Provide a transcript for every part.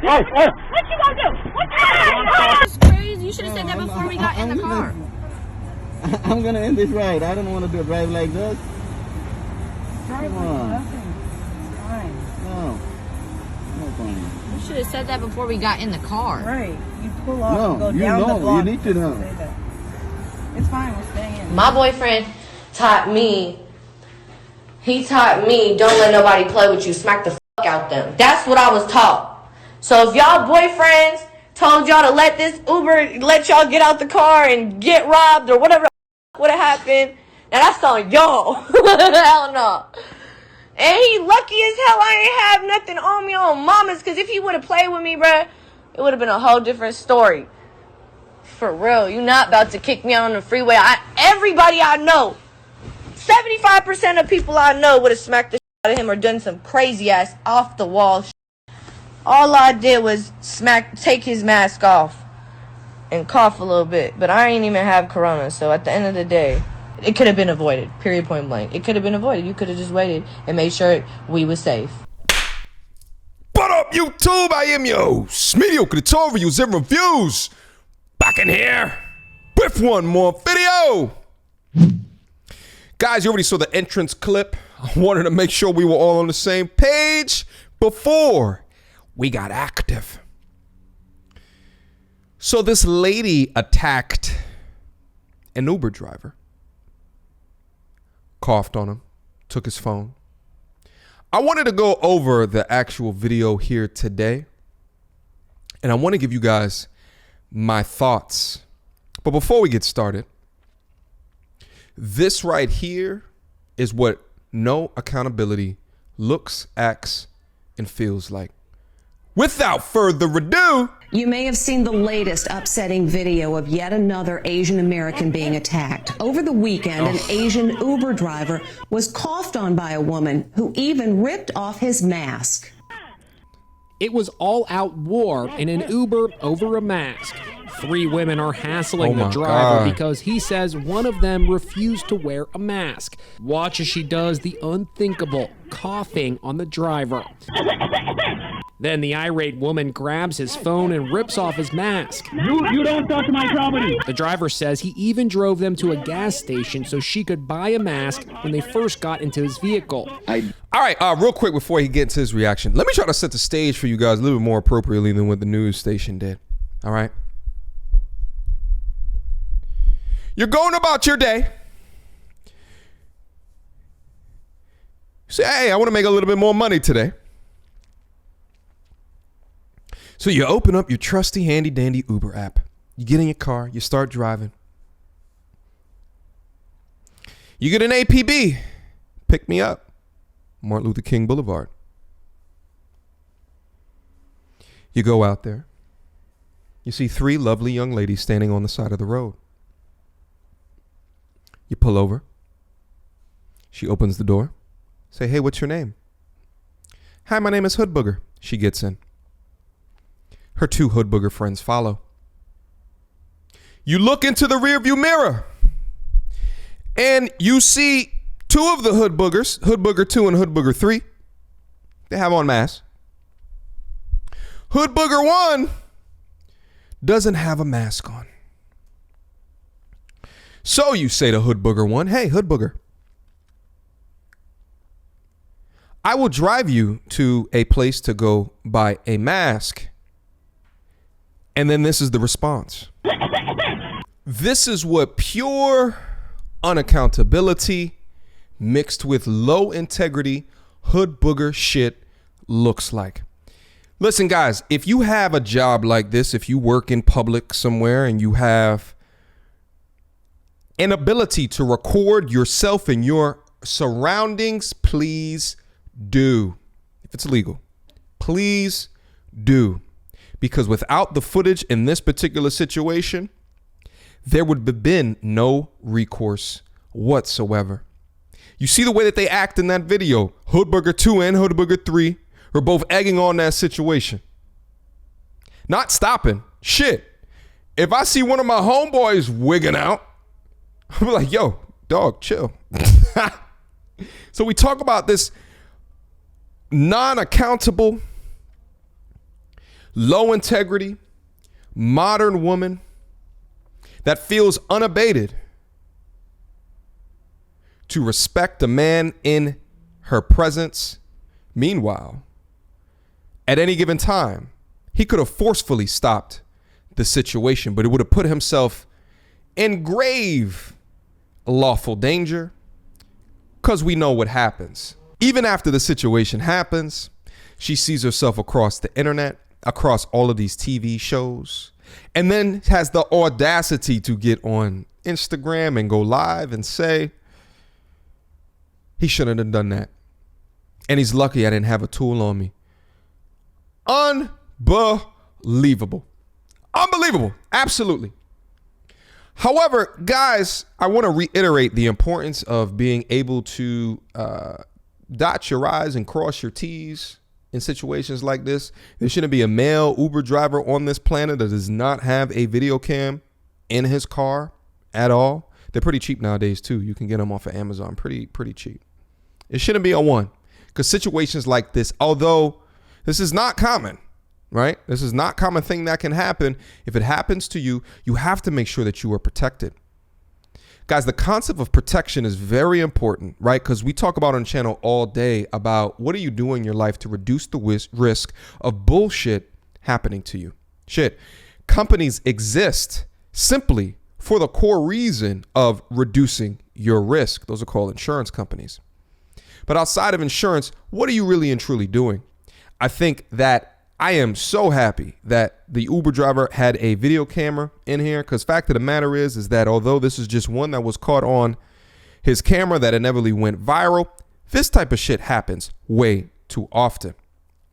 What you gonna do? What you gonna do? That's crazy. You should have said that before we got in the car. I'm gonna end this ride. I don't want to do a drive like this. Drive like nothing. Fine. No. No fine. You should have said that before we got in the car. Right. You pull off No, and go you down the know. block. You need to know. Say that. It's fine. We're staying in. My boyfriend taught me, don't let nobody play with you, smack the fuck out them. That's what I was taught. So if y'all boyfriends told y'all to let this Uber, let y'all get out the car and get robbed or whatever would have happened, now that's on y'all. Hell no. And he lucky as hell I ain't have nothing on me on mamas, because if he would have played with me, bruh, it would have been a whole different story. For real, you not about to kick me out on the freeway. Everybody I know, 75% of people I know would have smacked the shit out of him or done some crazy ass off the wall shit. All I did was take his mask off and cough a little bit. But I ain't even have corona, so at the end of the day, it could have been avoided. Period, point blank. It could have been avoided. You could have just waited and made sure we was safe. What up, YouTube? I am your Mediocre reviews and reviews. Back in here with one more video. Guys, you already saw the entrance clip. I wanted to make sure we were all on the same page before we got active. So this lady attacked an Uber driver, coughed on him, took his phone. I wanted to go over the actual video here today, and I want to give you guys my thoughts. But before we get started, this right here is what no accountability looks, acts, and feels like. Without further ado, you may have seen the latest upsetting video of yet another Asian American being attacked. Over the weekend, an Asian Uber driver was coughed on by a woman who even ripped off his mask. It was all-out war in an Uber over a mask. 3 women are hassling the driver because he says one of them refused to wear a mask. Watch as she does the unthinkable, coughing on the driver. Then the irate woman grabs his phone and rips off his mask. You don't touch my property. The driver says he even drove them to a gas station so she could buy a mask when they first got into his vehicle. all right, real quick before he gets his reaction, let me try to set the stage for you guys a little bit more appropriately than what the news station did. All right. You're going about your day. You say, hey, I want to make a little bit more money today. So you open up your trusty handy dandy Uber app. You get in your car, you start driving. You get an APB, pick me up, Martin Luther King Boulevard. You go out there. You see 3 lovely young ladies standing on the side of the road. You pull over. She opens the door. Say, hey, what's your name? Hi, my name is Hoodbooger. She gets in. Her 2 Hoodbooger friends follow. You look into the rearview mirror and you see 2 of the Hoodboogers, Hoodbooger 2 and Hoodbooger 3. They have on masks. Hoodbooger 1 doesn't have a mask on. So you say to Hoodbooger 1, hey, Hoodbooger, I will drive you to a place to go buy a mask. And then this is the response. This is what pure unaccountability mixed with low integrity Hoodbooger shit looks like. Listen, guys, if you have a job like this, if you work in public somewhere and you have an ability to record yourself and your surroundings, please do. If it's legal, please do. Because without the footage in this particular situation, there would have been no recourse whatsoever. You see the way that they act in that video. Hoodbooger 2 and Hoodbooger 3 are both egging on that situation. Not stopping. Shit. If I see one of my homeboys wigging out, I'm like, yo, dog, chill. So we talk about this non-accountable low integrity, modern woman that feels unabated to respect a man in her presence. Meanwhile, at any given time, he could have forcefully stopped the situation, but it would have put himself in grave lawful danger, because we know what happens. Even after the situation happens, she sees herself across the internet, across all of these TV shows, and then has the audacity to get on Instagram and go live and say, he shouldn't have done that. And he's lucky I didn't have a tool on me. Unbelievable. Unbelievable. Absolutely. However, guys, I want to reiterate the importance of being able to dot your I's and cross your T's in situations like this. There shouldn't be a male Uber driver on this planet that does not have a video cam in his car at all. They're pretty cheap nowadays, too. You can get them off of Amazon pretty cheap. It shouldn't be a one, because situations like this, although this is not common, right? This is not a common thing that can happen. If it happens to you, you have to make sure that you are protected. Guys, the concept of protection is very important, right? Because we talk about on the channel all day about what are you doing in your life to reduce the risk of bullshit happening to you. Shit. Companies exist simply for the core reason of reducing your risk. Those are called insurance companies. But outside of insurance, what are you really and truly doing? I think that I am so happy that the Uber driver had a video camera in here, because fact of the matter is that although this is just one that was caught on his camera that inevitably went viral, this type of shit happens way too often.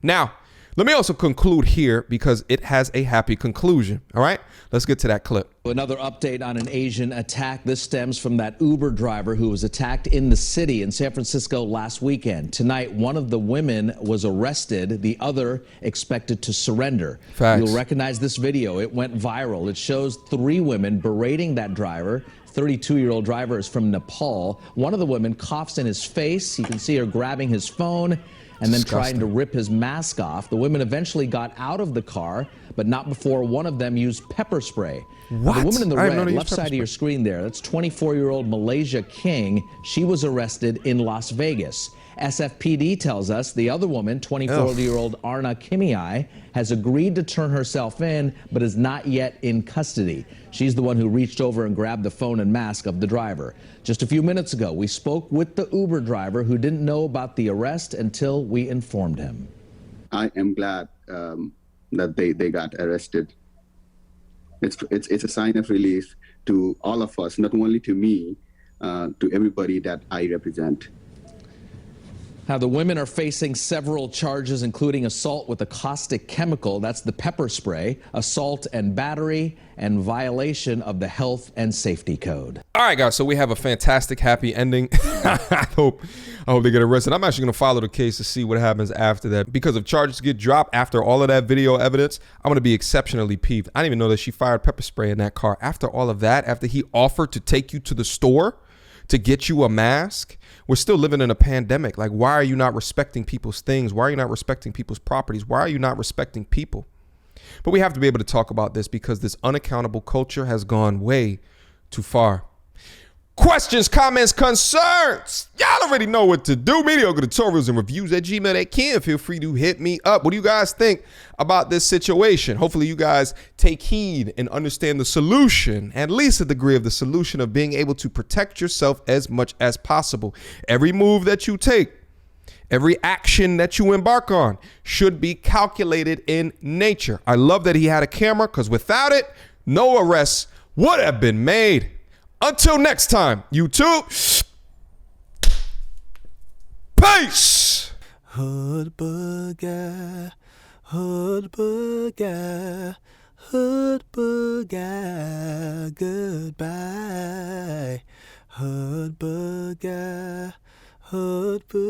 Now, let me also conclude here because it has a happy conclusion. All right, let's get to that clip. Another update on an Asian attack. This stems from that Uber driver who was attacked in the city in San Francisco last weekend. Tonight, one of the women was arrested, the other expected to surrender. Facts. You'll recognize this video. It went viral. It shows 3 women berating that driver. 32-year-old driver is from Nepal. One of the women coughs in his face. You can see her grabbing his phone and then trying to rip his mask off. The women eventually got out of the car, but not before one of them used pepper spray. What? The woman in the red, left pepper side of your screen there, that's 24-year-old Malaysia King. She was arrested in Las Vegas. SFPD tells us the other woman, 24-year-old Arna Kimiai, has agreed to turn herself in, but is not yet in custody. She's the one who reached over and grabbed the phone and mask of the driver. Just a few minutes ago, we spoke with the Uber driver who didn't know about the arrest until we informed him. I am glad that they got arrested. It's a sign of relief to all of us, not only to me, to everybody that I represent. Now, the women are facing several charges, including assault with a caustic chemical, that's the pepper spray, assault and battery, and violation of the health and safety code. All right, guys, so we have a fantastic, happy ending. I hope they get arrested. I'm actually going to follow the case to see what happens after that. Because if charges get dropped after all of that video evidence, I'm going to be exceptionally peeved. I didn't even know that she fired pepper spray in that car. After all of that, after he offered to take you to the store to get you a mask, we're still living in a pandemic. Like, why are you not respecting people's things? Why are you not respecting people's properties? Why are you not respecting people? But we have to be able to talk about this because this unaccountable culture has gone way too far. Questions, comments, concerns. Y'all already know what to do. Mediocre tutorials and reviews at gmail.com. Feel free to hit me up. What do you guys think about this situation? Hopefully you guys take heed and understand the solution, at least a degree of the solution of being able to protect yourself as much as possible. Every move that you take, every action that you embark on should be calculated in nature. I love that he had a camera because without it, no arrests would have been made. Until next time, YouTube. Peace. Hood booger, hood booger, hood booger, goodbye. Hood booger, hood booger.